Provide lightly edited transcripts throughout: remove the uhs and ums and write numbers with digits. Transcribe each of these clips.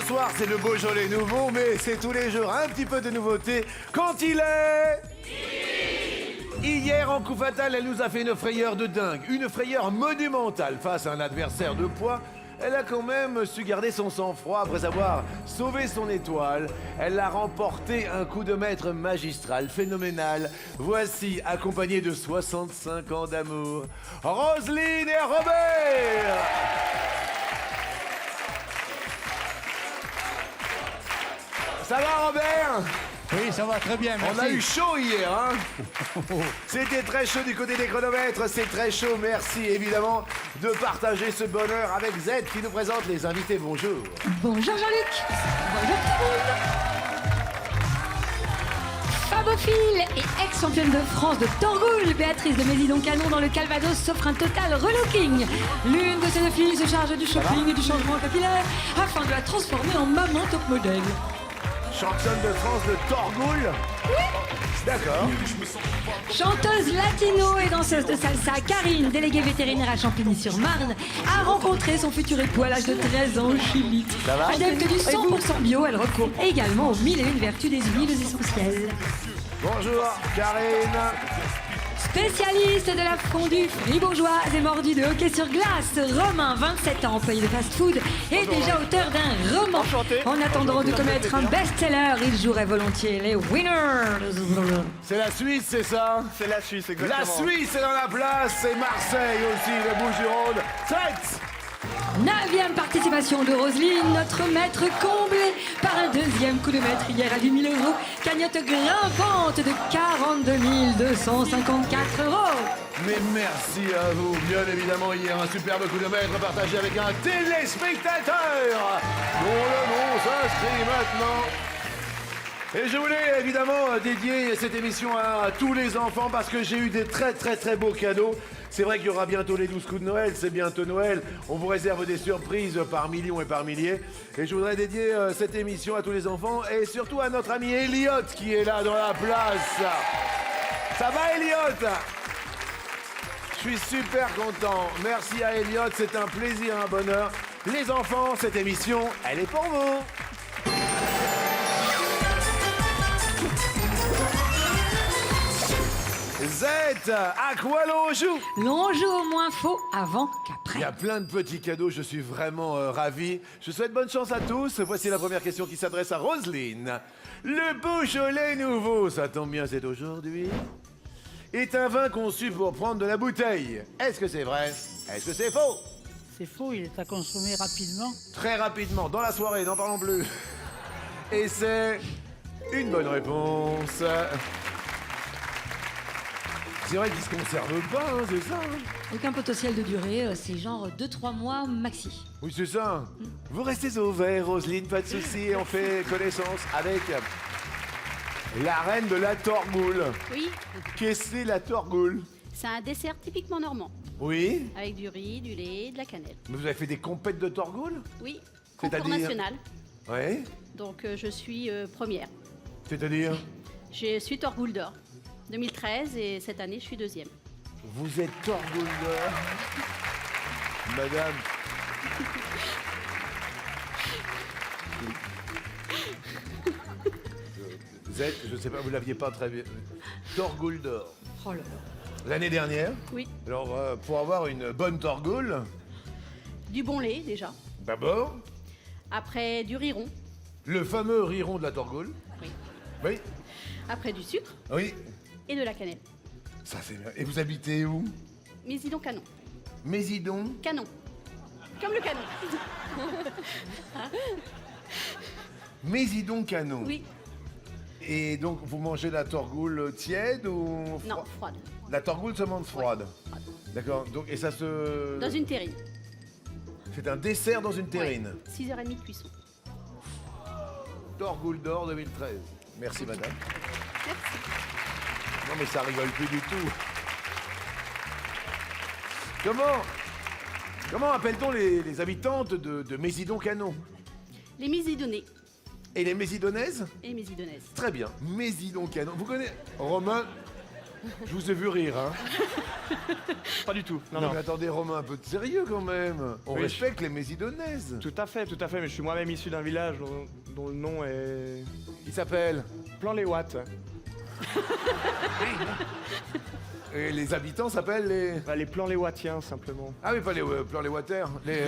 Ce soir, c'est le Beaujolais nouveau, mais c'est tous les jours un petit peu de nouveauté quand il est... Hier, en coup fatal, elle nous a fait une frayeur de dingue, une frayeur monumentale face à un adversaire de poids. Elle a quand même su garder son sang-froid après avoir sauvé son étoile. Elle a remporté un coup de maître magistral, phénoménal. Voici, accompagné de 65 ans d'amour, Roselyne et Robert. Ça va, Robert? Oui, ça va très bien, merci. On a eu chaud hier, hein? C'était très chaud du côté des chronomètres, c'est très chaud. Merci évidemment de partager ce bonheur avec Z qui nous présente les invités. Bonjour. Bonjour Jean-Luc. Bonjour tout le monde. Fabophile et ex-championne de France de Torgoul, Béatrice de Mézidon-Canon dans le Calvados s'offre un total relooking. L'une de ces deux filles se charge du shopping et du changement capillaire afin de la transformer en maman top modèle. Championne de France de Torgoul? Oui. D'accord. Chanteuse latino et danseuse de salsa, Karine, déléguée vétérinaire à Champigny-sur-Marne, a rencontré son futur époux à l'âge de 13 ans au Chili. Ça va? Adepte du 100% bio, elle recourt également aux 1001 vertus des huiles essentielles. Bonjour, Karine. Spécialiste de la fondue fribourgeoise et mordu de hockey sur glace, Romain, 27 ans, employé de fast-food, est déjà auteur d'un roman. Enchanté. En attendant de commettre un best-seller, il jouerait volontiers les winners. C'est la Suisse, c'est ça? C'est la Suisse, exactement. La Suisse est dans la place, c'est Marseille aussi, le Bouches-du-Rhône. 7. 9e participation de Roselyne, notre maître comblé par un deuxième coup de maître hier à 10 000 €. Cagnotte grimpante de 42 254 €. Mais merci à vous. Bien évidemment, hier, un superbe coup de maître partagé avec un téléspectateur dont le nom s'inscrit maintenant. Et je voulais évidemment dédier cette émission à tous les enfants parce que j'ai eu des très beaux cadeaux. C'est vrai qu'il y aura bientôt les 12 coups de Noël, c'est bientôt Noël. On vous réserve des surprises par millions et par milliers. Et je voudrais dédier cette émission à tous les enfants et surtout à notre ami Elliot qui est là dans la place. Ça va, Elliot? Je suis super content. Merci à Elliot, c'est un plaisir, un bonheur. Les enfants, cette émission, elle est pour vous. Z, à quoi l'on joue? L'on joue au moins faux avant Il y qu'après. a plein de petits cadeaux, je suis vraiment ravi. Je souhaite bonne chance à tous. Voici la première question qui s'adresse à Roselyne. Le Beaujolais nouveau, ça tombe bien, c'est aujourd'hui, est un vin conçu pour prendre de la bouteille. Est-ce que c'est vrai? Est-ce que c'est faux? C'est faux, il est à consommer rapidement. Très rapidement, dans la soirée, n'en parlons plus. Et c'est une bonne réponse. C'est vrai qu'il se conserve pas, hein, c'est ça, hein? Aucun potentiel de durée, c'est genre 2-3 mois maxi. Oui, c'est ça. Vous restez au vert, Roselyne, pas de souci. On fait connaissance avec la reine de la Torgoul. Oui, Qu'est-ce que c'est la Torgoul? c'est un dessert typiquement normand, Oui. avec du riz, du lait, de la cannelle. Vous avez fait des compètes de Torgoul? Oui, concours C'est-à-dire national, Oui. donc je suis première. C'est-à-dire? Je suis Torgoul d'or, 2013, et cette année je suis deuxième. Vous êtes Torgoul d'or, madame. Z, je sais pas, vous l'aviez pas très bien. Torgoul d'or. Oh là là. L'année dernière. Oui, Alors, pour avoir une bonne Torgoul, du bon lait déjà, d'abord, après du riron, le fameux riron de la Torgoul. oui. Oui, Après du sucre oui, et de la cannelle. ça c'est bien. Et vous habitez où? Mésidon canon, Mésidon. canon, comme le canon. Mésidon Canon. Oui, Et donc, vous mangez la Torgoul tiède ou non, froide, La Torgoul se mange froide. froide. D'accord. Donc, et ça se. Dans une terrine. C'est un dessert dans une terrine. 6h30 de cuisson. Torgoul d'or 2013. Merci, madame. Merci. Non, mais ça rigole plus du tout. Comment appelle-t-on les habitantes de Mésidon Canon? Les Mésidonnais Et les Mésidonnaises? et les Mésidonnaises. Très bien. Mésidon Canon. Vous connaissez Romain? Je vous ai vu rire, hein. Pas du tout. Non, Non, non. mais attendez, Romain, un peu de sérieux quand même. On Oui, respecte les Mésidonaises. Tout à fait, mais je suis moi-même issu d'un village dont le nom est... Il s'appelle. Plan les Watts. Et les habitants s'appellent les. Bah, les plans les Wattiens, simplement. Ah oui, pas les plans les water. Les.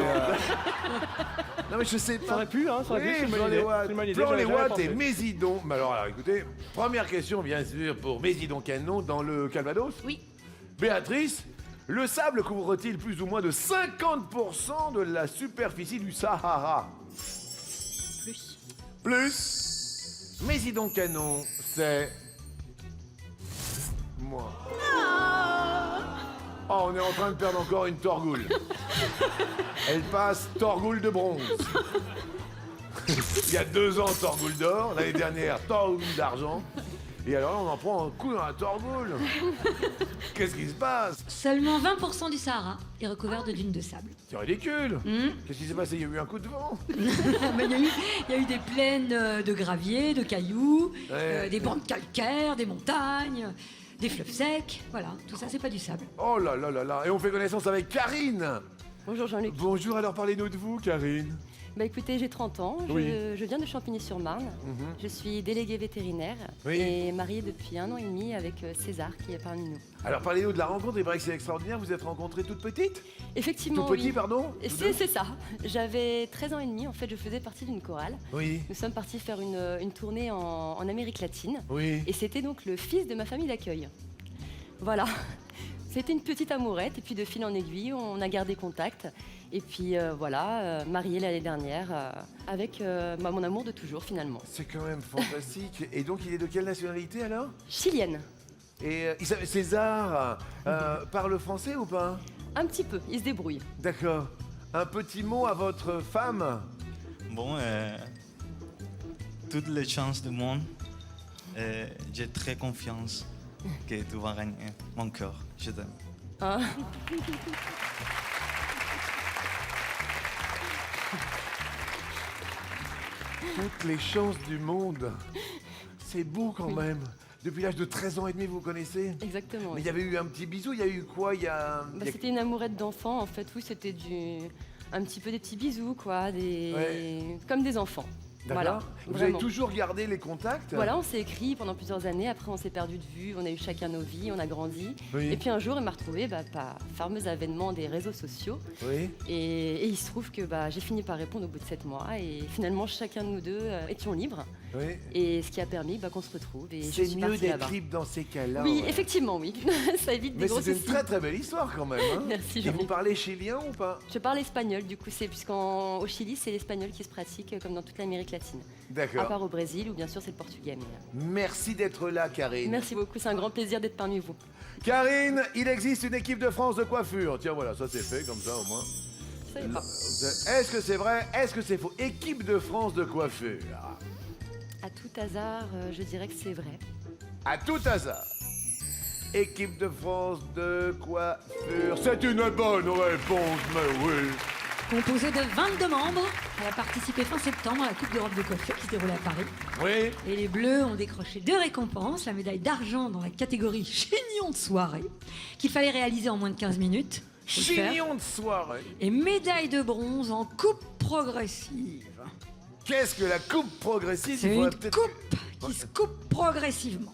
Non mais je sais pas. Ça aurait pu, hein, ça aurait pu, c'est une bonne Plan les idée. Watts. C'est une bonne idée, Plan j'avais les jamais Watts et pensé. Mésidon. Mais alors, écoutez, première question bien sûr pour Mésidon Canon dans le Calvados. Oui. Béatrice, le sable couvre-t-il plus ou moins de 50% de la superficie du Sahara? Plus. Plus. Mésidon Canon, c'est. Moi. Oh, on est en train de perdre encore une Torgoule. Elle passe Torgoule de bronze. Il y a 2 ans, Torgoule d'or. L'année dernière, Torgoule d'argent. Et alors là, on en prend un coup dans la Torgoule. Qu'est-ce qui se passe? Seulement 20% du Sahara est recouvert de dunes de sable. C'est ridicule. Qu'est-ce qui s'est passé? Il y a eu un coup de vent. Mais il y a eu des plaines de gravier, de cailloux, Ouais. des bancs calcaires, des montagnes, des fleuves secs. Voilà, tout ça, c'est pas du sable. Oh là là là là. Et on fait connaissance avec Karine. Bonjour Jean-Luc. Bonjour, alors parlez-nous de vous, Karine. Bah écoutez, j'ai 30 ans, Oui. je viens de Champigny-sur-Marne, je suis déléguée vétérinaire Oui. et mariée depuis 1 an et demi avec César qui est parmi nous. Alors parlez-nous de la rencontre, il paraît que c'est extraordinaire, vous êtes rencontrées toute petite? Effectivement, Tout petit, oui. pardon? Et Tous C'est deux c'est ça. J'avais 13 ans et demi, en fait je faisais partie d'une chorale. Oui, Nous sommes partis faire une tournée en Amérique latine oui. et c'était donc le fils de ma famille d'accueil. Voilà. C'était une petite amourette et puis de fil en aiguille, on a gardé contact. Et puis voilà, mariée l'année dernière avec mon amour de toujours finalement. C'est quand même fantastique. Et donc il est de quelle nationalité alors? Chilienne, Et César parle français ou pas? un petit peu, il se débrouille. D'accord. Un petit mot à votre femme? Bon, toutes les chances du monde. J'ai très confiance que tu vas gagner mon cœur. Je t'aime. Hein. Toutes les chances du monde. C'est beau quand même. Depuis l'âge de 13 ans et demi, vous connaissez? Exactement. Mais oui. il y avait eu un petit bisou, il y a eu quoi? Il y a... Bah, c'était une amourette d'enfant, en fait, oui, c'était un petit peu des petits bisous, quoi, comme des enfants. D'accord. Voilà, Vous vraiment. avez toujours gardé les contacts? Voilà, on s'est écrit pendant plusieurs années, après on s'est perdu de vue, on a eu chacun nos vies, on a grandi. Oui. Et puis un jour, il m'a retrouvée par fameux avènement des réseaux sociaux. Oui. Et il se trouve que j'ai fini par répondre au bout de 7 mois. Et finalement, chacun de nous deux étions libres. Oui. Et ce qui a permis qu'on se retrouve. Et je C'est suis mieux partie d'être là-bas. libre dans ces cas-là. Oui, ouais. effectivement, oui. Ça évite des Mais gros c'est une soucis. très très belle histoire quand même. Hein. Merci, Et Jean-Luc. vous parlez chilien ou pas? Je parle espagnol, du coup, puisqu'au Chili, c'est l'espagnol qui se pratique comme dans toute l'Amérique latine. À D'accord. part au Brésil, où bien sûr c'est le portugais. Mais, Merci d'être là, Karine. merci beaucoup, c'est un grand plaisir d'être parmi vous. Karine, il existe une équipe de France de coiffure. Tiens, voilà, ça c'est fait comme ça au moins. Je savais pas. Est-ce que c'est vrai? Est-ce que c'est faux? Équipe de France de coiffure. À tout hasard, je dirais que c'est vrai. À tout hasard. Équipe de France de coiffure. C'est une bonne réponse, mais oui. Composée de 22 membres, elle a participé fin septembre à la Coupe d'Europe de coiffure qui se déroule à Paris. Oui. Et les Bleus ont décroché 2 récompenses, la médaille d'argent dans la catégorie chignon de soirée, qu'il fallait réaliser en moins de 15 minutes. Faut le faire. Chignon de soirée. Et médaille de bronze en coupe progressive. Qu'est-ce que la coupe progressive? C'est Il faudrait une peut-être- coupe qui se coupe progressivement.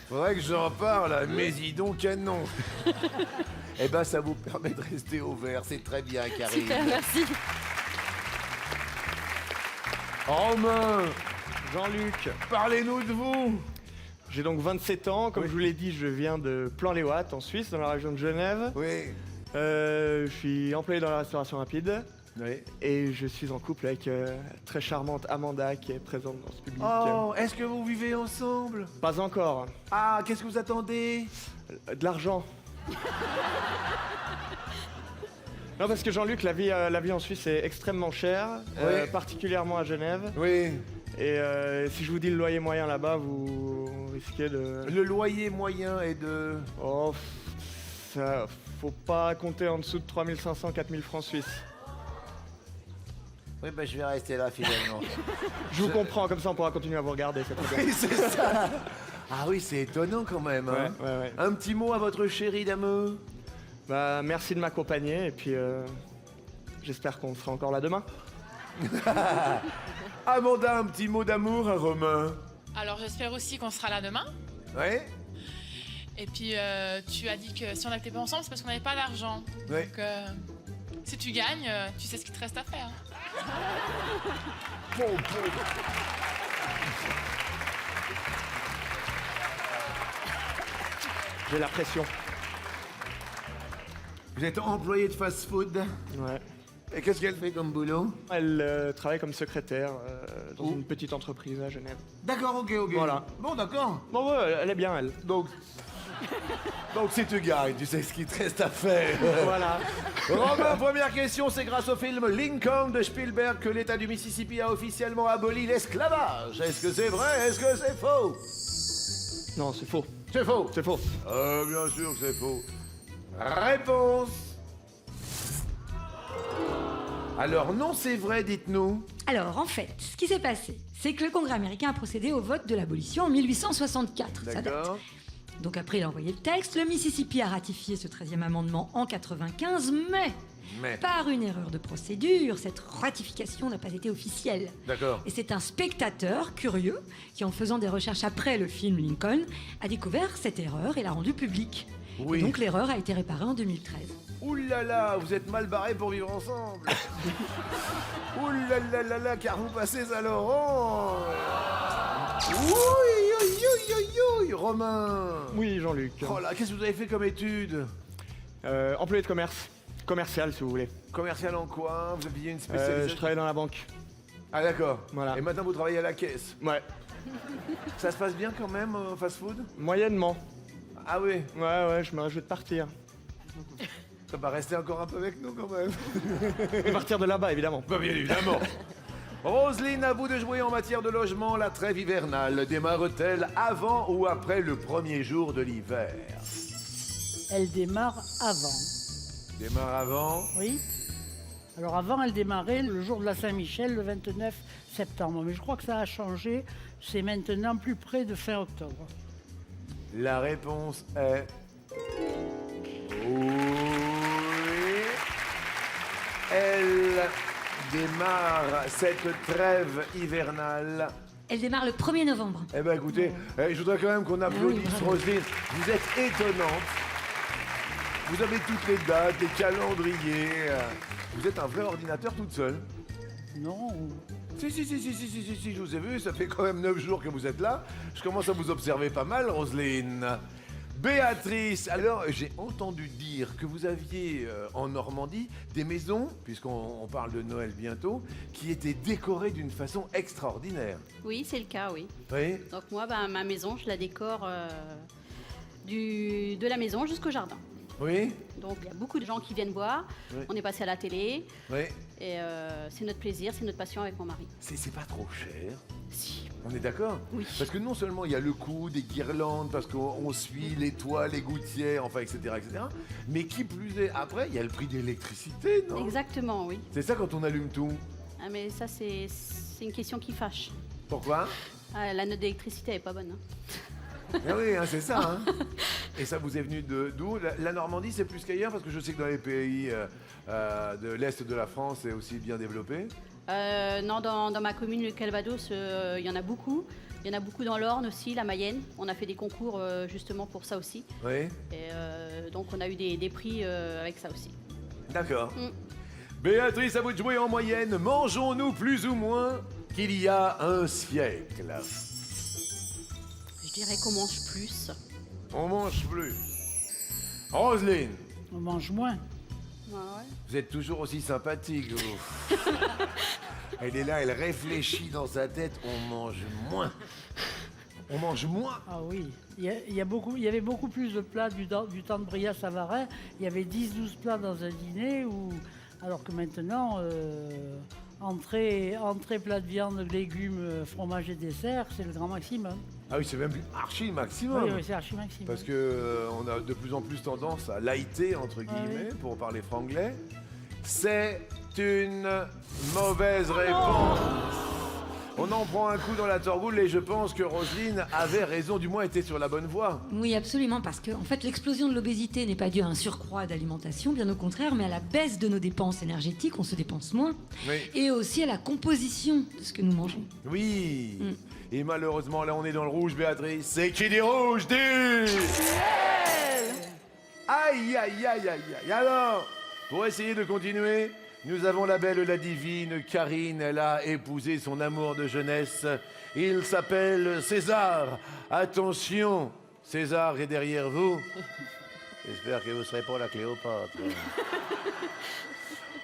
Faudrait que j'en parle à Mésidon Canon. Eh ben, ça vous permet de rester au vert. C'est très bien, Karine. Super, merci. Romain, Jean-Luc, parlez-nous de vous. j'ai donc 27 ans. Comme je vous l'ai dit, je viens de Plan-les-Ouates, en Suisse, dans la région de Genève. Oui. Je suis employé dans la restauration rapide. Oui. Et je suis en couple avec très charmante Amanda qui est présente dans ce public. Oh, est-ce que vous vivez ensemble? Pas encore. Ah, qu'est-ce que vous attendez? De l'argent. Non, parce que Jean-Luc, la vie en Suisse est extrêmement chère, Oui. particulièrement à Genève. Oui. Et si je vous dis le loyer moyen là-bas, vous risquez de... Le loyer moyen est de... Oh, ça, faut pas compter en dessous de 3500-4000 francs suisses. Oui, ben je vais rester là finalement. Je vous comprends, comme ça on pourra continuer à vous regarder, c'est très bien. Oui, c'est ça. Ah oui, c'est étonnant quand même. Hein. Ouais. Un petit mot à votre chérie d'amour. Bah, merci de m'accompagner et puis j'espère qu'on sera encore là demain. Amanda, un petit mot d'amour à Romain. Alors j'espère aussi qu'on sera là demain. Ouais. Et puis tu as dit que si on n'était pas ensemble, c'est parce qu'on n'avait pas d'argent. Ouais. Donc si tu gagnes, tu sais ce qu'il te reste à faire. J'ai la pression. Vous êtes employé de fast-food. Ouais. Et qu'est-ce qu'elle fait comme boulot? Elle travaille comme secrétaire dans une petite entreprise à Genève. D'accord, ok. Voilà. Bon, d'accord. Bon, ouais, elle est bien, elle. Donc si tu gagnes, tu sais ce qu'il te reste à faire. Voilà. Romain, première question, c'est grâce au film Lincoln de Spielberg que l'État du Mississippi a officiellement aboli l'esclavage. Est-ce que c'est vrai? Est-ce que c'est faux? Non, c'est faux. C'est faux. C'est faux. Bien sûr que c'est faux. Réponse. Alors non, c'est vrai, dites-nous. Alors, en fait, ce qui s'est passé, c'est que le Congrès américain a procédé au vote de l'abolition en 1864. Ça date. D'accord. Donc après, il a envoyé le texte. Le Mississippi a ratifié ce 13e amendement en 95, mais par une erreur de procédure, cette ratification n'a pas été officielle. D'accord. Et c'est un spectateur curieux qui, en faisant des recherches après le film Lincoln, a découvert cette erreur et l'a rendue publique. Oui. Et donc l'erreur a été réparée en 2013. Ouh là là, vous êtes mal barrés pour vivre ensemble. Ouh là là, car vous passez à Laurent. Oui, Romain. Oui, Jean-Luc. Oh là, qu'est-ce que vous avez fait comme étude? Employé de commerce. Commercial, si vous voulez. Commercial en quoi? Vous aviez une spécialisation? Je travaille dans la banque. Ah d'accord. Voilà. Et maintenant vous travaillez à la caisse. Ouais. Ça se passe bien quand même, fast-food? Moyennement. Ah oui. Ouais, je me réjouis de partir. Ça va rester encore un peu avec nous quand même. Et partir de là-bas, évidemment. Bah, bien évidemment. Roselyne, à vous de jouer en matière de logement. La trêve hivernale démarre-t-elle avant ou après le premier jour de l'hiver? Elle démarre avant. Démarre avant. Oui. Alors avant, elle démarrait le jour de la Saint-Michel, le 29 septembre. Mais je crois que ça a changé. C'est maintenant plus près de fin octobre. La réponse est... Oui. Elle démarre cette trêve hivernale. Elle démarre le 1er novembre. Eh ben écoutez, je voudrais quand même qu'on applaudisse bravo. Roselyne. Vous êtes étonnante. Vous avez toutes les dates, les calendriers. Vous êtes un vrai ordinateur toute seule. Non. Si, je vous ai vu, ça fait quand même 9 jours que vous êtes là. Je commence à vous observer pas mal, Roselyne. Béatrice, alors j'ai entendu dire que vous aviez en Normandie des maisons, puisqu'on parle de Noël bientôt, qui étaient décorées d'une façon extraordinaire. Oui, c'est le cas, oui. Oui. Donc moi, ma maison, je la décore de la maison jusqu'au jardin. Oui. Donc il y a beaucoup de gens qui viennent voir. Oui. On est passé à la télé. Oui. Et c'est notre plaisir, c'est notre passion avec mon mari. C'est pas trop cher. Si. On est d'accord? Oui. Parce que non seulement il y a le coût des guirlandes, parce qu'on suit les toits, les gouttières, enfin, etc., mais qui plus est, après, il y a le prix d'électricité, non? Exactement, oui. C'est ça quand on allume tout. Ah, mais ça, c'est une question qui fâche. Pourquoi? Ah, la note d'électricité, elle est pas bonne. Hein. Ah oui, hein, c'est ça. Hein. Et ça vous est venu d'où? La Normandie, c'est plus qu'ailleurs, parce que je sais que dans les pays de l'Est de la France, c'est aussi bien développé. Non, dans ma commune, le Calvados, il y en a beaucoup. Il y en a beaucoup dans l'Orne aussi, la Mayenne. On a fait des concours justement pour ça aussi. Oui. Et donc on a eu des prix avec ça aussi. D'accord. Mm. Béatrice, à vous de jouer en moyenne. Mangeons-nous plus ou moins qu'il y a un siècle? Je dirais qu'on mange plus. On mange plus. Roselyne, On mange moins. Ouais, ouais. vous êtes toujours aussi sympathique, vous. Elle est là, elle réfléchit dans sa tête. On mange moins. On mange moins. Ah oui. Il y avait beaucoup plus de plats du temps de Bria Savarin. Il y avait 10-12 plats dans un dîner, alors que maintenant, entrée, plat de viande, légumes, fromage et dessert, c'est le grand maximum. Ah oui, c'est même archi maximum. Oui, c'est archi maximum. Parce que on a de plus en plus tendance à lighter, entre guillemets, pour parler franglais. C'est une mauvaise réponse. On en prend un coup dans la torgoule et je pense que Roselyne avait raison, du moins était sur la bonne voie. Oui, absolument, parce que en fait, l'explosion de l'obésité n'est pas due à un surcroît d'alimentation, bien au contraire, mais à la baisse de nos dépenses énergétiques, on se dépense moins, Oui. et aussi à la composition de ce que nous mangeons. Oui. Et malheureusement, là, on est dans le rouge, Béatrice. C'est qui dit rouge, dit... Aïe, aïe, aïe, aïe, aïe. Alors, pour essayer de continuer, nous avons la belle, la divine Karine. Elle a épousé son amour de jeunesse. Il s'appelle César. Attention, César est derrière vous. J'espère que vous ne serez pas la Cléopâtre.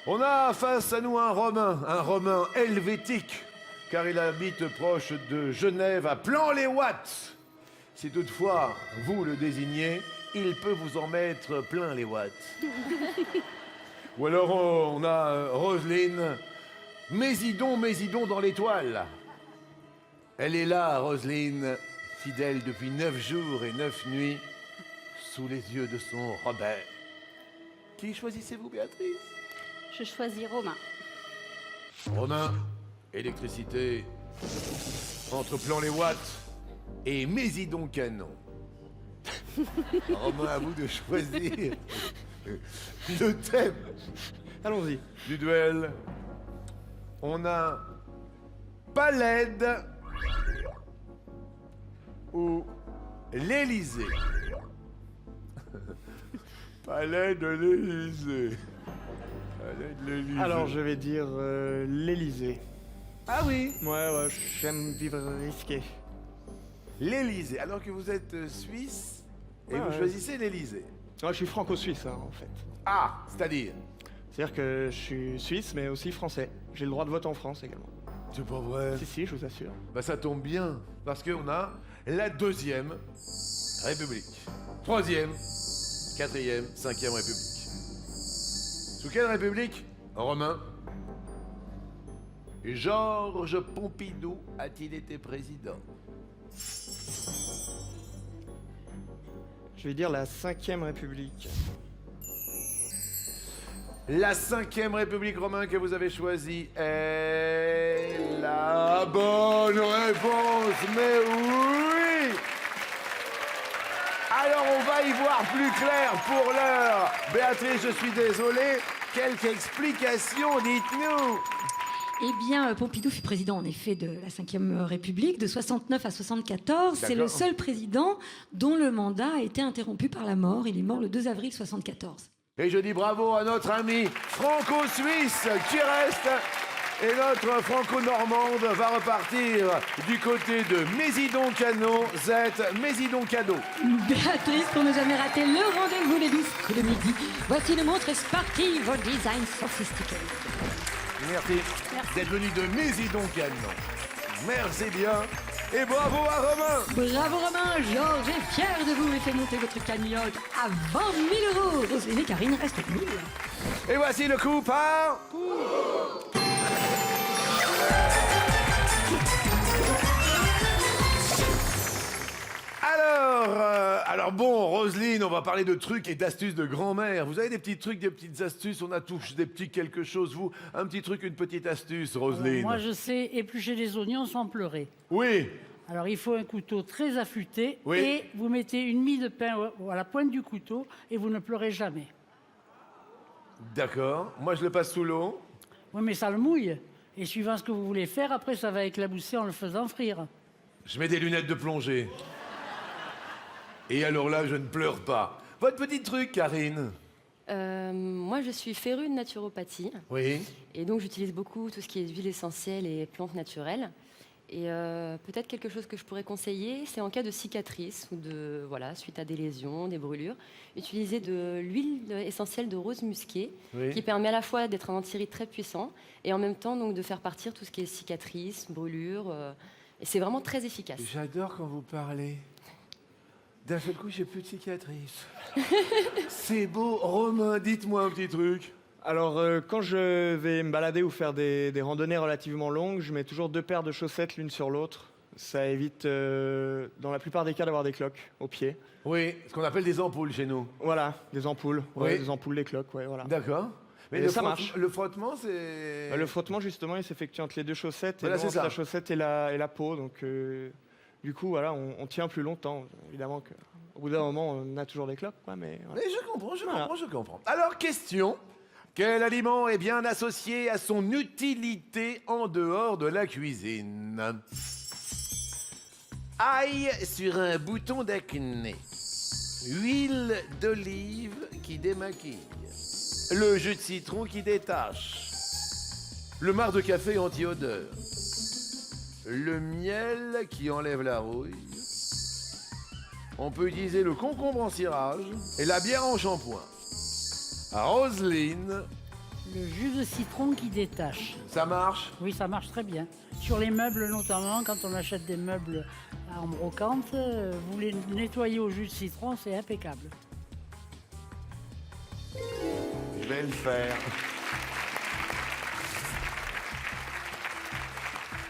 On a face à nous un Romain helvétique, car il habite proche de Genève, à Plan-les-Ouates. Si toutefois vous le désignez, il peut vous en mettre plein les watts. Ou alors on a Roselyne, Mésidon dans l'étoile. Elle est là, Roselyne, fidèle depuis 9 jours et 9 nuits, sous les yeux de son Robert. Qui choisissez-vous, Béatrice? Je choisis Romain. Romain, électricité, entre Plan-les-Ouates et Mésidon Canon. Romain, à vous de choisir le thème. Allons-y. Du duel. On a Paled ou l'Élysée. Palais de l'Élysée. Palais de l'Élysée. Alors, je vais dire l'Élysée. Ah oui, Ouais, j'aime vivre risqué. l'Élysée. Alors que vous êtes suisse et vous Ouais. choisissez l'Élysée. Ouais, je suis franco-suisse, hein, en fait. Ah, c'est-à-dire? C'est-à-dire que je suis suisse, mais aussi français. J'ai le droit de vote en France également. C'est pas vrai. Si, je vous assure. Bah ça tombe bien, parce qu'on a la 2e République, 3e, 4e, 5e République. Sous quelle République, Romain, Georges Pompidou a-t-il été président? Je vais dire la 5e République. La 5e République, Romain, que vous avez choisie est la bonne réponse, mais oui! Alors on va y voir plus clair pour l'heure. Béatrice, je suis désolé. Quelques explications, dites-nous. Eh bien, Pompidou fut président en effet de la Ve République de 69 à 74. C'est le D'accord. seul président dont le mandat a été interrompu par la mort. Il est mort le 2 avril 74. Et je dis bravo à notre ami franco-suisse qui reste. Et notre franco-normande va repartir du côté de Mésidon-Canon, Z Mésidon-Cadeau. Béatrice, pour ne jamais rater le rendez-vous les disques de midi, voici une montre sportive au design sophistiqué. Merci d'être venu de Mésidon-Canon. Merci bien. Et bravo à Romain. Bravo Romain, Georges est fier de vous et fait monter votre cagnotte à 20 000 €. Roselyne et Karine restent avec nous. Et voici le coup par... Alors bon, Roselyne, on va parler de trucs et d'astuces de grand-mère. Vous avez des petits trucs, des petites astuces? On a tous des petits quelque chose, vous. Un petit truc, une petite astuce, Roselyne. Moi, je sais éplucher des oignons sans pleurer. Oui, Alors, il faut un couteau très affûté Oui. et vous mettez une mie de pain à la pointe du couteau et vous ne pleurez jamais. d'accord. Moi, je le passe sous l'eau. Oui, mais ça le mouille. Et suivant ce que vous voulez faire, après, ça va éclabousser en le faisant frire. Je mets des lunettes de plongée. Et alors là, je ne pleure pas. Votre petit truc, Karine? Moi, je suis férue de naturopathie. Oui. Et donc, j'utilise beaucoup tout ce qui est huile essentielle et plantes naturelles. Et peut-être quelque chose que je pourrais conseiller, c'est en cas de cicatrice ou de, voilà, suite à des lésions, des brûlures, utiliser de l'huile essentielle de rose musquée, Oui. qui permet à la fois d'être un antiride très puissant et en même temps donc, de faire partir tout ce qui est cicatrices, brûlures. Et c'est vraiment très efficace. J'adore quand vous parlez. D'un seul coup, j'ai plus de cicatrices. C'est beau. Romain, dites-moi un petit truc. Alors, quand je vais me balader ou faire des randonnées relativement longues, je mets toujours 2 paires de chaussettes l'une sur l'autre. Ça évite, dans la plupart des cas, d'avoir des cloques aux pieds. Oui, ce qu'on appelle des ampoules chez nous. Voilà, des ampoules. Oui. Ouais, des ampoules, des cloques, ouais, voilà. D'accord. Mais Et le ça marche. Le frottement, c'est... Le frottement, justement, il s'effectue entre les deux chaussettes, et Voilà, non c'est entre ça. la chaussette et la peau. Donc, du coup, voilà, on tient plus longtemps. Évidemment qu'au bout d'un moment, on a toujours des clopes, quoi, mais voilà. Mais je comprends, Voilà. je comprends. Alors, question. Quel aliment est bien associé à son utilité en dehors de la cuisine? Ail sur un bouton d'acné. Huile d'olive qui démaquille. Le jus de citron qui détache. Le marc de café anti-odeur. Le miel qui enlève la rouille. On peut utiliser le concombre en cirage et la bière en shampoing. Roselyne, Le jus de citron qui détache. ça marche? Oui, ça marche très bien. Sur les meubles notamment, quand on achète des meubles en brocante, vous les nettoyez au jus de citron, c'est impeccable. Je vais le faire.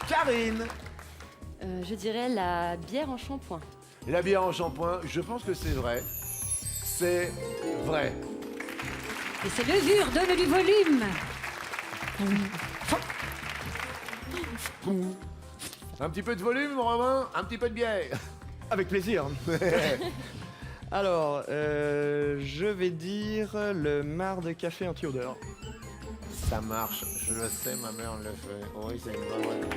Karine, Je dirais la bière en shampoing. la bière en shampoing, je pense que c'est vrai. C'est vrai. Et ces levures donnent du volume. Un petit peu de volume, Romain, un petit peu de bière. Avec plaisir. Alors, je vais dire le marc de café anti-odeur. Ça marche, je le sais, ma mère le fait. Oui, c'est une bonne réponse.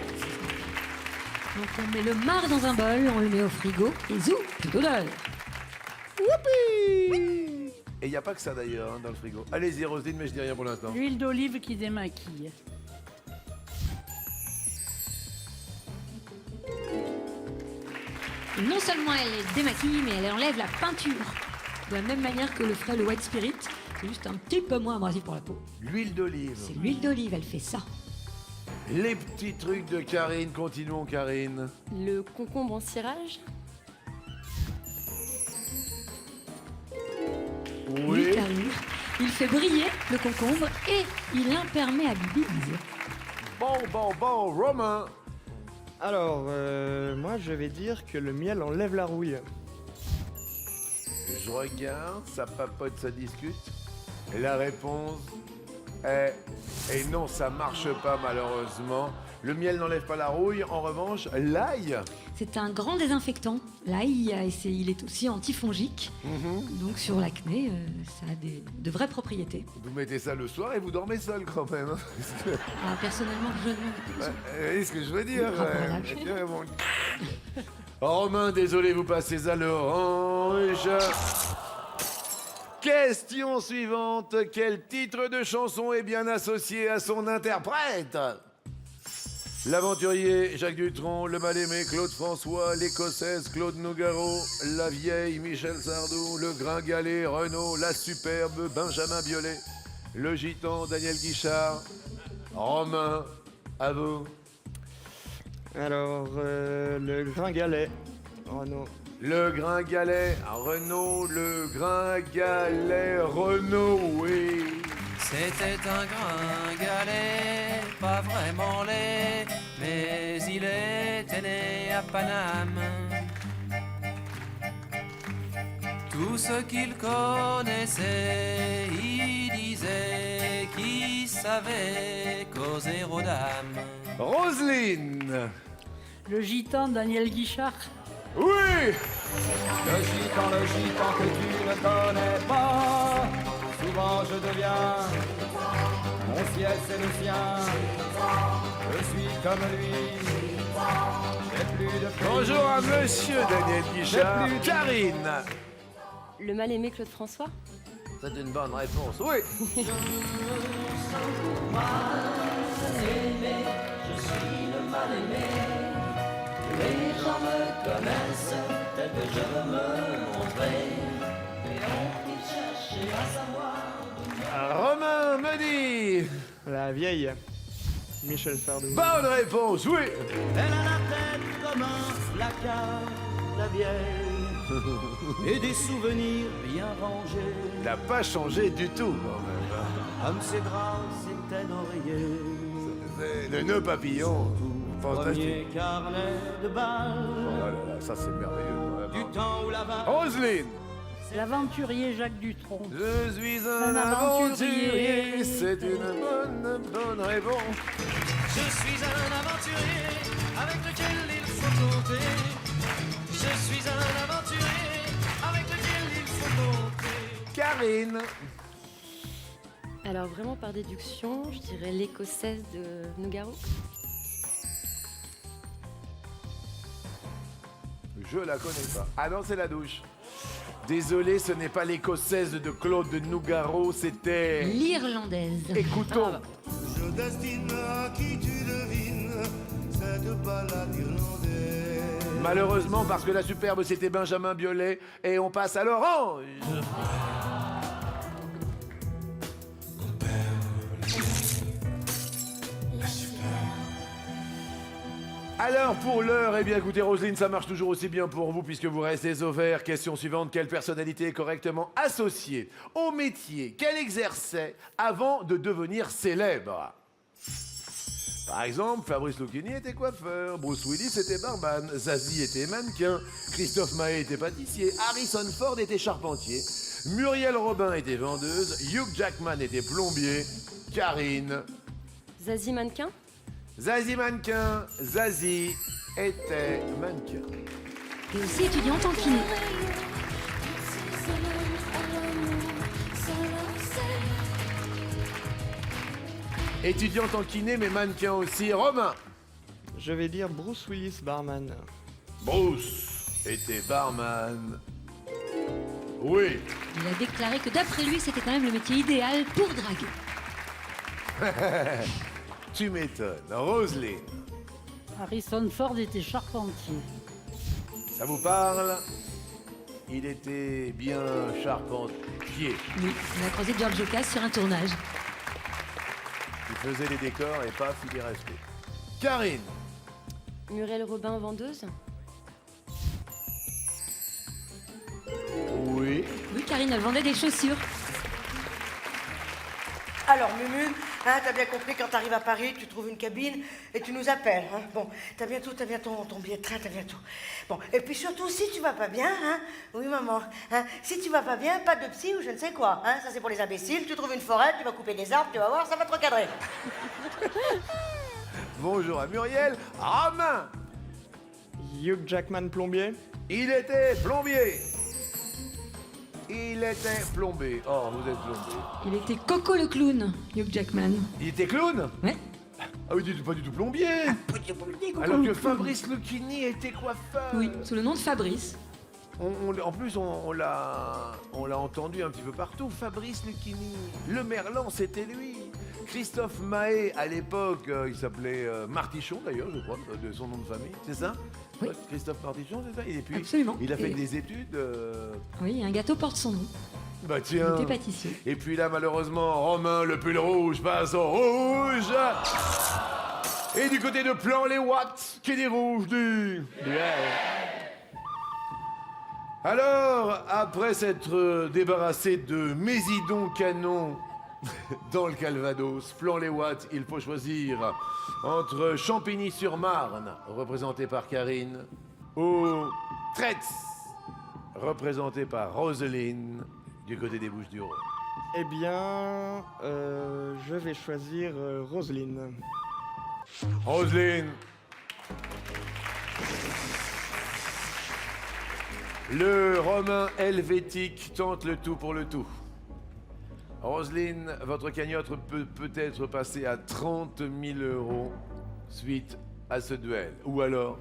Donc on met le marc dans un bol, on le met au frigo et zou, plus d'odeur. Et il n'y a pas que ça d'ailleurs hein, dans le frigo. Allez-y, Roselyne, mais je dis rien pour l'instant. L'huile d'olive qui démaquille. Et non seulement elle démaquille, mais elle enlève la peinture. De la même manière que le ferait le white spirit, c'est juste un petit peu moins abrasif pour la peau. L'huile d'olive. C'est l'huile d'olive, elle fait ça. Les petits trucs de Karine, continuons Karine. Le concombre en cirage. Oui, Karine. Il fait briller le concombre et il imperméabilise. Bon, Romain. Alors, moi, je vais dire que le miel enlève la rouille. Je regarde, ça papote, ça discute. Et la réponse est... Et non, ça marche pas malheureusement. Le miel n'enlève pas la rouille. En revanche, l'ail... C'est un grand désinfectant. L'ail, il est aussi antifongique. Donc sur l'acné, ça a de vraies propriétés. Vous mettez ça le soir et vous dormez seul quand même. hein. Parce que- Ah, personnellement, je ne le mets pas. Vous voyez ce que je veux dire Ah, voilà. Tiens, bon. Romain, désolé, vous passez à l'orange. Question suivante. Quel titre de chanson est bien associé à son interprète? L'aventurier Jacques Dutronc, le mal-aimé Claude François, l'écossaise Claude Nougaro, la vieille Michel Sardou, le gringalet Renaud, la superbe Benjamin Biolay, le gitan Daniel Guichard. Romain, à vous. Alors, le gringalet. Renaud. Le gringalet Renaud, le gringalet Renaud, oui. C'était un gringalet, pas vraiment laid, mais il était né à Paname. Tout ce qu'il connaissait, il disait qu'il savait causer aux dames. Roselyne. Le gitan Daniel Guichard. Oui. Le gitan que tu ne connais pas. Souvent je deviens, mon ciel c'est le sien. Je suis comme lui. J'ai plus de pays. Bonjour à monsieur Daniel Guichard. Karine. Le mal-aimé Claude François. C'est une bonne réponse, oui. Romain me dit. La vieille. Michel Sardou. Bonne réponse, oui. Elle a la tête comme un placard, la vieille, et des souvenirs bien rangés. Il n'a pas changé du tout, quand même. Comme ses draps, c'était d'oreiller. C'est le nœud papillon. Fantastique. Premier carnet de Oh bal, là là, ça c'est merveilleux. du Vraiment. temps où la vague Roselyne. L'aventurier Jacques Dutronc. Je suis un Un aventurier. aventurier, c'est une bonne réponse. Je suis un aventurier avec lequel il faut compter. Je suis un aventurier avec lequel il faut compter. Karine. Alors vraiment par déduction, je dirais l'écossaise de Nougaro. Je la connais pas. Ah non, c'est la douche. Désolé, ce n'est pas l'écossaise de Claude de Nougaro, c'était... L'irlandaise. Écoutons. Je destine à qui tu devines cette balade irlandaise. Malheureusement, parce que la superbe, c'était Benjamin Biolay, et on passe à l'orange. Alors, pour l'heure, eh bien, écoutez, Roselyne, ça marche toujours aussi bien pour vous, puisque vous restez au vert. Question suivante, quelle personnalité est correctement associée au métier qu'elle exerçait avant de devenir célèbre? Par exemple, Fabrice Lucchini était coiffeur, Bruce Willis était barman, Zazie était mannequin, Christophe Maé était pâtissier, Harrison Ford était charpentier, Muriel Robin était vendeuse, Hugh Jackman était plombier, Karine... Zazie mannequin. Zazie mannequin, Zazie était mannequin. Et aussi étudiante en kiné. Étudiante en kiné, mais mannequin aussi. Romain. Je vais dire Bruce Willis, barman. Bruce était barman. Oui. Il a déclaré que d'après lui, c'était quand même le métier idéal pour draguer. Tu m'étonnes. Roselyne, Harrison Ford était charpentier. ça vous parle? Il était bien charpentier. Oui, il a croisé George Lucas sur un tournage. Il faisait les décors et paf, il est resté. Karine. Muriel Robin, vendeuse. Oui. Oui, Karine, elle vendait des chaussures. Alors, Mumu, hein, t'as bien compris, quand t'arrives à Paris, tu trouves une cabine et tu nous appelles. Hein. Bon, t'as bien ton billet de train, t'as bien tout. Bon, et puis surtout, si tu vas pas bien, hein, oui, maman, hein, si tu vas pas bien, pas de psy ou je ne sais quoi. Hein, ça, c'est pour les imbéciles. Tu trouves une forêt, tu vas couper des arbres, tu vas voir, ça va te recadrer. Bonjour à Muriel. Romain. Hugh Jackman, plombier. Il était plombier. Il était plombé. Oh, vous êtes plombé. Il était Coco le clown, Hugh Jackman. Il était clown? Ouais. Ah oui, pas du tout plombier. Coco Alors le que clown. Fabrice Lucchini était coiffeur. Oui, sous le nom de Fabrice. En plus, on l'a entendu un petit peu partout. Fabrice Lucchini. Le Merlan, c'était lui. Christophe Maé, à l'époque, il s'appelait Martichon, d'ailleurs, je crois, de son nom de famille. C'est ça? Oui. Christophe Martichon, c'est ça? Et puis, Absolument. il a fait Et- des études. Oui, un gâteau porte son nom. Bah Il tiens. était pâtissier. Et puis là, malheureusement, Romain, le pull rouge, passe au rouge. Et du côté de Plan-les-Watts, qui est rouge du... Alors, après s'être débarrassé de Mésidon Canon dans le Calvados, Plan-les-Watts, il faut choisir entre Champigny-sur-Marne, représenté par Karine, ou Tretz, représenté par Roselyne, du côté des Bouches-du-Rhône. Eh bien, je vais choisir Roselyne. Roselyne. Le Romain helvétique tente le tout pour le tout. Roselyne, votre cagnotte peut peut-être passer à 30 000 € suite à ce duel. Ou alors,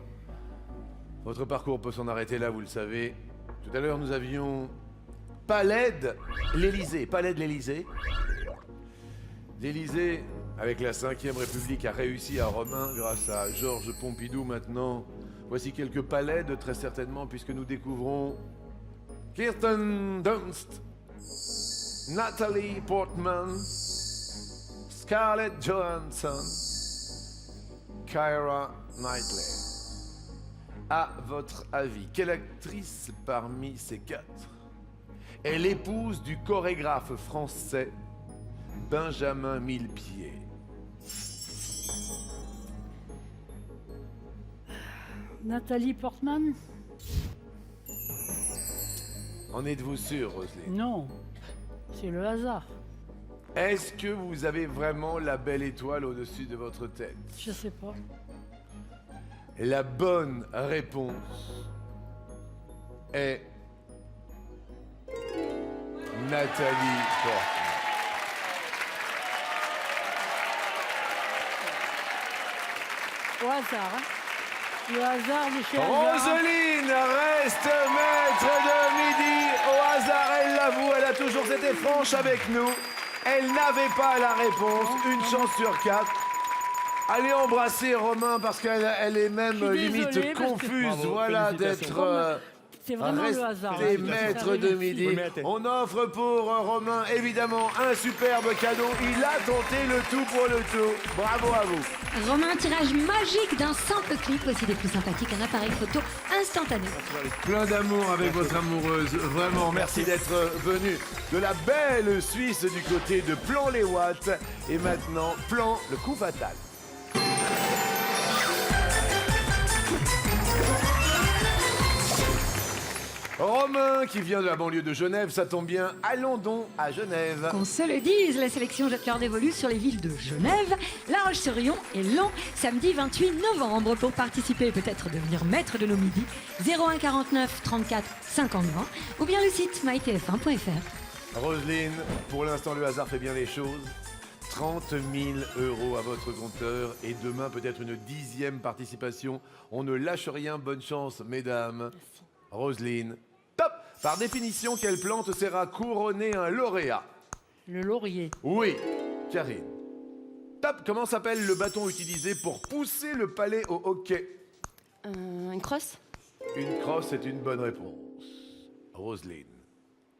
votre parcours peut s'en arrêter là, vous le savez. Tout à l'heure, nous avions Palais l'Élysée. Palais de l'Élysée. L'Élysée, avec la 5e République, a réussi à Romain grâce à Georges Pompidou maintenant. Voici quelques palais de très certainement, puisque nous découvrons Kirsten Dunst, Natalie Portman, Scarlett Johansson, Keira Knightley. À votre avis, quelle actrice parmi ces quatre est l'épouse du chorégraphe français Benjamin Millepied? Nathalie Portman. En êtes-vous sûr, Roselyne? Non, c'est le hasard. Est-ce que vous avez vraiment la belle étoile au-dessus de votre tête? Je sais pas. La bonne réponse est Nathalie Portman. Au hasard, hein. Le hasard de chez hasard. Roselyne reste maître de midi. Au hasard, elle l'avoue, elle a toujours été franche avec nous. Elle n'avait pas la réponse, une chance sur 4. Allez embrasser Romain parce qu'elle est même Je suis limite désolée, parce que- confuse, Bravo, voilà, félicitations. d'être C'est vraiment le hasard. resté hein. maître Ça de arrive. midi. Oui, mais attends. On offre pour Romain évidemment un superbe cadeau. Il a tenté le tout pour le tout. Bravo à vous. Romain, un tirage magique d'un simple clip, aussi des plus sympathiques, un appareil photo instantané. Plein d'amour avec votre amoureuse. Vraiment, merci d'être venu de la belle Suisse du côté de Plan-les-Ouates. Et maintenant, Plan le coup fatal. Romain, qui vient de la banlieue de Genève, ça tombe bien. Allons donc à Genève. Qu'on se le dise, la sélection jette leur dévolu sur les villes de Genève, La Roche-sur-Yon et Lens, samedi 28 novembre. Pour participer et peut-être devenir maître de nos midis, 01 49 34 50 20 ou bien le site mytf1.fr. Roselyne, pour l'instant, le hasard fait bien les choses. 30 000 € à votre compteur et demain peut-être une 10e participation. On ne lâche rien, bonne chance, mesdames. Roselyne, top! Par définition, quelle plante sert à couronner un lauréat? Le laurier. Oui, Karine. Top! Comment s'appelle le bâton utilisé pour pousser le palais au hockey? Une crosse? Une crosse est une bonne réponse. Roselyne.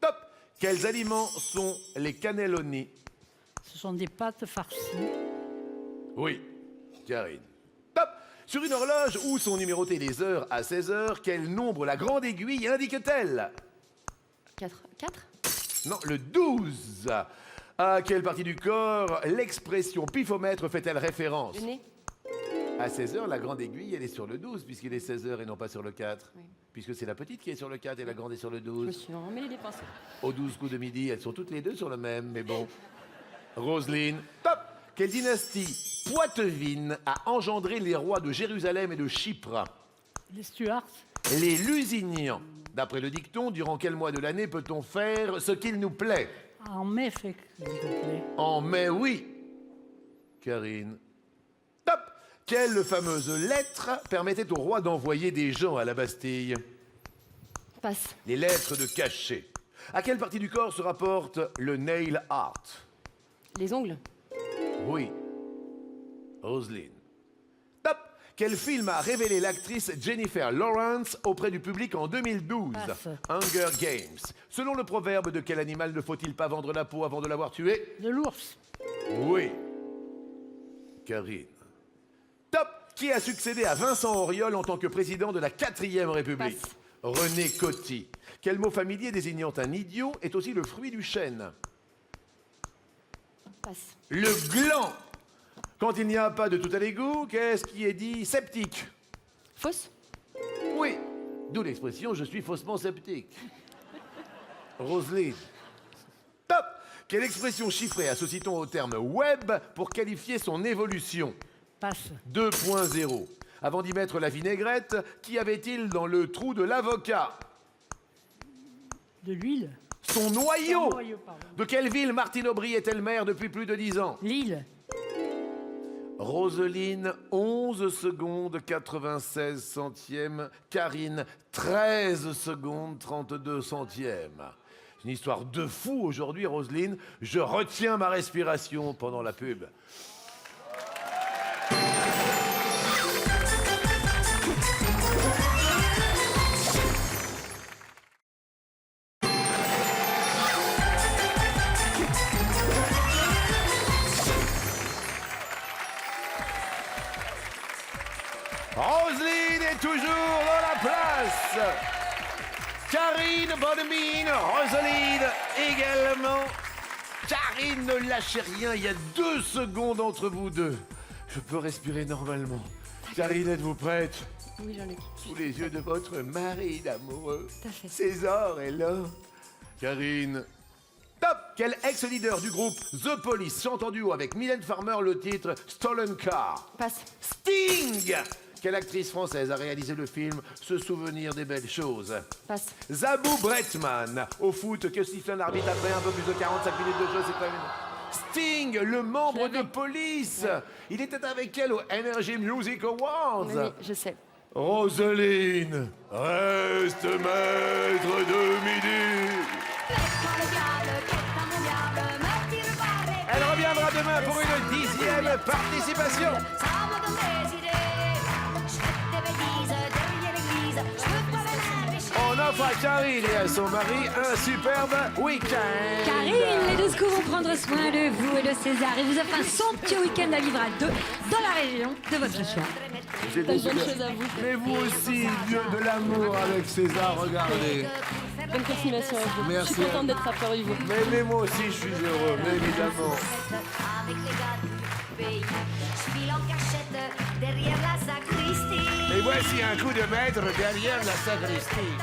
Top! Quels aliments sont les cannelloni? Ce sont des pâtes farcies. Oui, Karine. Top! Sur une horloge où sont numérotées les heures à 16 heures, quel nombre la grande aiguille indique-t-elle? 4. Non, le 12. À quelle partie du corps l'expression pifomètre fait-elle référence? Le nez? À 16 heures, la grande aiguille, elle est sur le 12, puisqu'il est 16 heures et non pas sur le 4. Oui. Puisque c'est la petite qui est sur le 4 et la grande est sur le Je me 12. suis emmêlé les pinceaux. Aux 12 coups de midi, elles sont toutes les deux sur le même, mais bon. Roselyne, top! Quelle dynastie poitevine a engendré les rois de Jérusalem et de Chypre? Les Stuarts. Les Lusignan. D'après le dicton, durant quel mois de l'année peut-on faire ce qu'il nous plaît? En mai, fait que, s'il te plaît. En mai, oui. Karine. Top! Quelle fameuse lettre permettait au roi d'envoyer des gens à la Bastille? Passe. Les lettres de cachet. À quelle partie du corps se rapporte le nail art? Les ongles? Oui. Roselyne. Top! Quel film a révélé l'actrice Jennifer Lawrence auprès du public en 2012? Passe. Hunger Games. Selon le proverbe, de quel animal ne faut-il pas vendre la peau avant de l'avoir tué? De l'ours. Oui. Karine. Top! Qui a succédé à Vincent Auriol en tant que président de la 4e République? Passe. René Coty. Quel mot familier désignant un idiot est aussi le fruit du chêne? Passe. Le gland. Quand il n'y a pas de tout à l'égout, qu'est-ce qui est dit sceptique? Fausse? Oui. D'où l'expression « je suis faussement sceptique ». Roselyne. Top! Quelle expression chiffrée associe-t-on au terme web pour qualifier son évolution? Passe. 2.0. Avant d'y mettre la vinaigrette, qu'y avait-il dans le trou de l'avocat? De l'huile. Son noyau. Son noyau, pardon. De quelle ville Martine Aubry est-elle maire depuis plus de 10 ans? Lille. Roselyne, 11 secondes 96 centièmes. Karine, 13 secondes 32 centièmes. C'est une histoire de fou aujourd'hui, Roselyne. Je retiens ma respiration pendant la pub. Roselyne est toujours dans la place. Karine Bonnemine, Roselyne également. Karine, ne lâchez rien, il y a 2 secondes entre vous deux. Je peux respirer normalement. Karine, êtes-vous prête? Oui, Jean-Luc. Sous les yeux de votre mari d'amoureux, Tout à fait. César est là. Karine. Top! Quel ex-leader du groupe The Police chante en duo avec Mylène Farmer le titre Stolen Car? Passe. Sting! Quelle actrice française a réalisé le film Se souvenir des belles choses? Passe. Zabou Bretman. Au foot, que siffle un arbitre après un peu plus de 45 minutes de jeu, c'est pas une... Sting, le membre de Police. Il était avec elle au Energy Music Awards. Oui, je sais. Rosaline, reste maître de midi. Elle reviendra demain pour une 10e participation. On offre à Karine et à son mari un superbe week-end. Karine, les deux secours vont prendre soin de vous et de César et vous offrent un somptueux week-end à vivre à deux dans la région de votre choix. J'ai Bonne des super- chose à vous. Mais vous aussi, Dieu de l'amour avec César, regardez. Bonne continuation à vous. Merci. Je suis contente d'être à parmi vous. Mais moi aussi, je suis heureux, mais évidemment. Avec les gars du pays, je file en cachette derrière la sacristie. Et voici un coup de maître derrière la sacristie.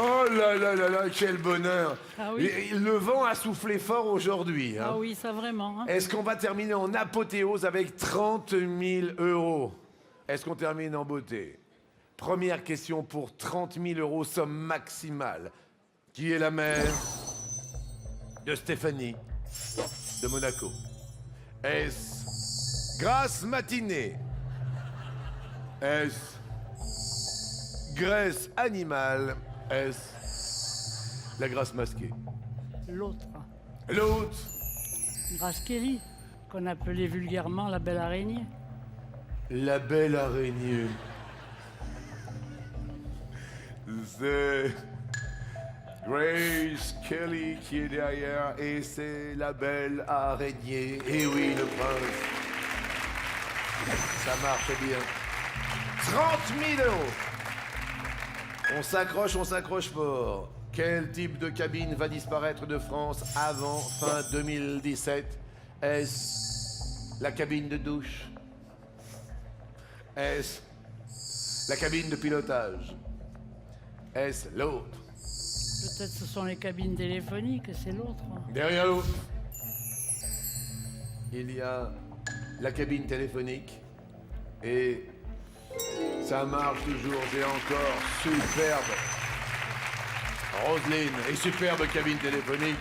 Oh là là là là, quel bonheur. Ah oui. Le vent a soufflé fort aujourd'hui. Hein. Ah oui, ça vraiment. Hein. Est-ce qu'on va terminer en apothéose avec 30 000 €? Est-ce qu'on termine en beauté? Première question pour 30 000 €, somme maximale. Qui est la mère de Stéphanie de Monaco? Est-ce Grâce Matinée? Est-ce Graisse Animale? Est-ce la grâce masquée? L'autre, L'autre? Grace Kelly, qu'on appelait vulgairement la belle araignée. La belle araignée. C'est Grace Kelly qui est derrière et c'est la belle araignée. Et oui, le prince. Ça marche bien. 30 000 €. On s'accroche fort. Quel type de cabine va disparaître de France avant fin 2017? Est-ce la cabine de douche? Est-ce la cabine de pilotage? Est-ce l'autre? Peut-être ce sont les cabines téléphoniques, c'est l'autre. Derrière l'autre, il y a la cabine téléphonique et ça marche toujours, c'est encore superbe. Roselyne et superbe cabine téléphonique.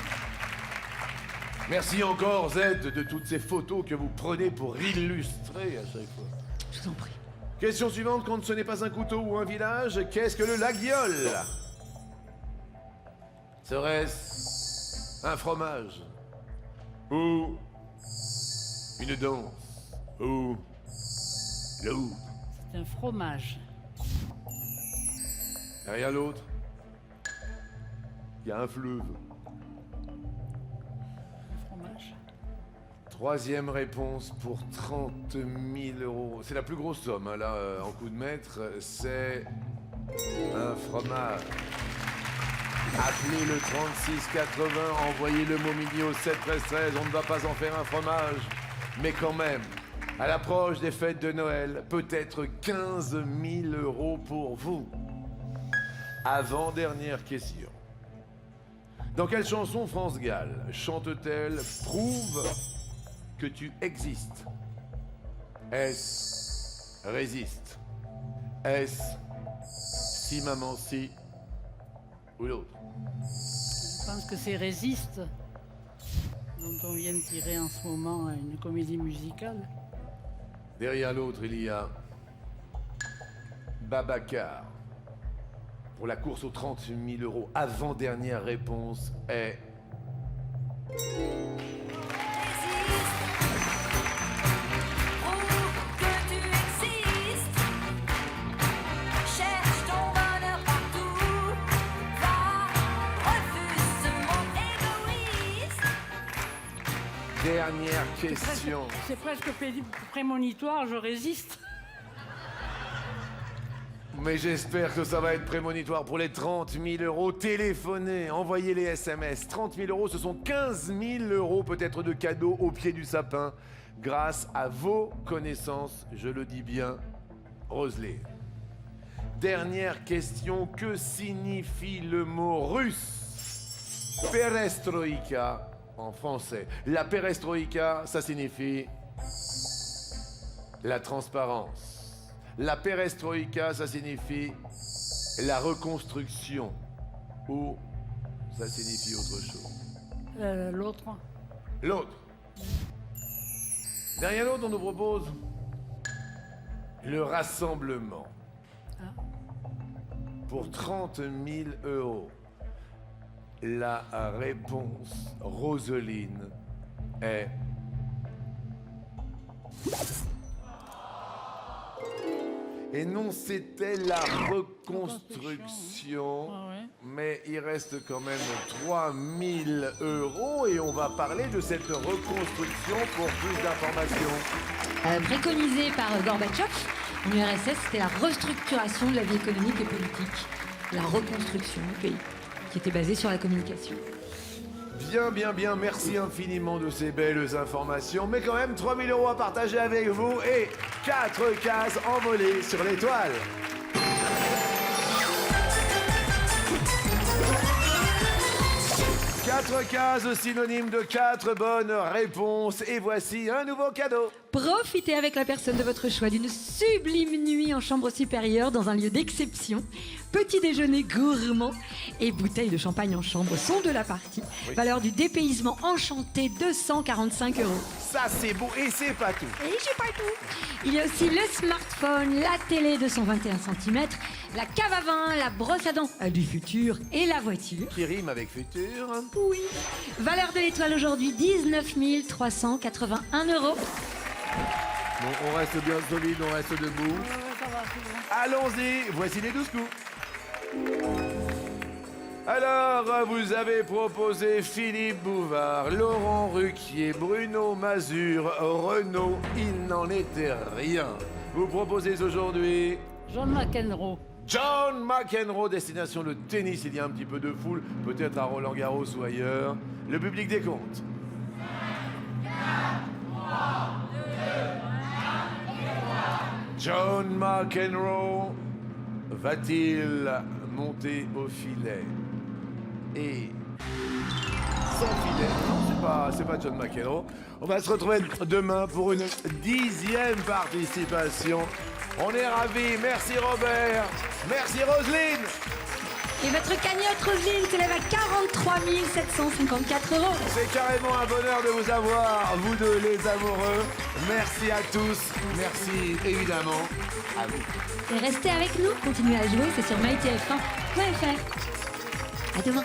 Merci encore Z de toutes ces photos que vous prenez pour illustrer à chaque fois. Je vous en prie. Question suivante, quand ce n'est pas un couteau ou un village, qu'est-ce que le lac Viol? Serait-ce un fromage? Ou une danse? Ou l'autre? C'est un fromage. Derrière l'autre, il y a un fleuve. Fromage. Troisième réponse pour 30 000 €. C'est la plus grosse somme, hein, là, en coup de maître. C'est un fromage. Appelez le 3680, envoyez le mot midi au 7 13 13. On ne va pas en faire un fromage. Mais quand même, à l'approche des fêtes de Noël, peut-être 15 000 € pour vous. Avant-dernière question. Dans quelle chanson France Gall chante-t-elle « Prouve que tu existes » Est-ce « Résiste » Est-ce « Si maman si » ou l'autre? Je pense que c'est Résiste, dont on vient de tirer en ce moment une comédie musicale. Derrière l'autre, il y a Babacar. Pour la course aux 30 000 €, avant-dernière réponse est... Dernière question. C'est presque prémonitoire, je résiste. Mais j'espère que ça va être prémonitoire pour les 30 000 €. Téléphonez, envoyez les SMS. 30 000 €, ce sont 15 000 € peut-être de cadeaux au pied du sapin grâce à vos connaissances, je le dis bien, Roselyne. Dernière question, que signifie le mot russe perestroïka en français? La perestroïka, ça signifie la transparence. La perestroïka, ça signifie la reconstruction. Ou ça signifie autre chose? L'autre. L'autre. Derrière l'autre, on nous propose le rassemblement. Pour 30 000 €. La réponse, Roselyne, est... Et non, c'était la reconstruction. Mais il reste quand même 3 000 € et on va parler de cette reconstruction pour plus d'informations. Préconisé par Gorbatchev, en URSS, c'était la restructuration de la vie économique et politique. La reconstruction du pays, qui était basée sur la communication. Bien, bien, bien, merci infiniment de ces belles informations. Mais quand même, 3 000 € à partager avec vous et 4 cases envolées sur l'étoile. Quatre cases synonymes de 4 bonnes réponses. Et voici un nouveau cadeau. Profitez avec la personne de votre choix d'une sublime nuit en chambre supérieure dans un lieu d'exception. Petit déjeuner gourmand et bouteille de champagne en chambre sont de la partie. Oui. Valeur du dépaysement enchanté, 245 €. Ça, c'est beau et c'est pas tout. Et c'est pas tout. Il y a aussi le smartphone, la télé de 121 cm, la cave à vin, la brosse à dents du futur et la voiture. Qui rime avec futur. Oui. Valeur de l'étoile aujourd'hui, 19 381 €. Bon, on reste bien solide, on reste debout. Allons-y, voici les 12 coups. Alors, vous avez proposé Philippe Bouvard, Laurent Ruquier, Bruno Mazur, Renaud, il n'en était rien. Vous proposez aujourd'hui John McEnroe. John McEnroe, destination le tennis, il y a un petit peu de foule, peut-être à Roland-Garros ou ailleurs. Le public décompte. John McEnroe va-t-il monter au filet? Et sans filet, non, c'est pas John McEnroe. On va se retrouver demain pour une 10e participation. On est ravis. Merci Robert. Merci Roselyne. Et votre cagnotte, Roselyne, s'élève à 43 754 €. C'est carrément un bonheur de vous avoir, vous deux les amoureux. Merci à tous. Merci évidemment à vous. Et restez avec nous, continuez à jouer, c'est sur mytf1.fr. À demain.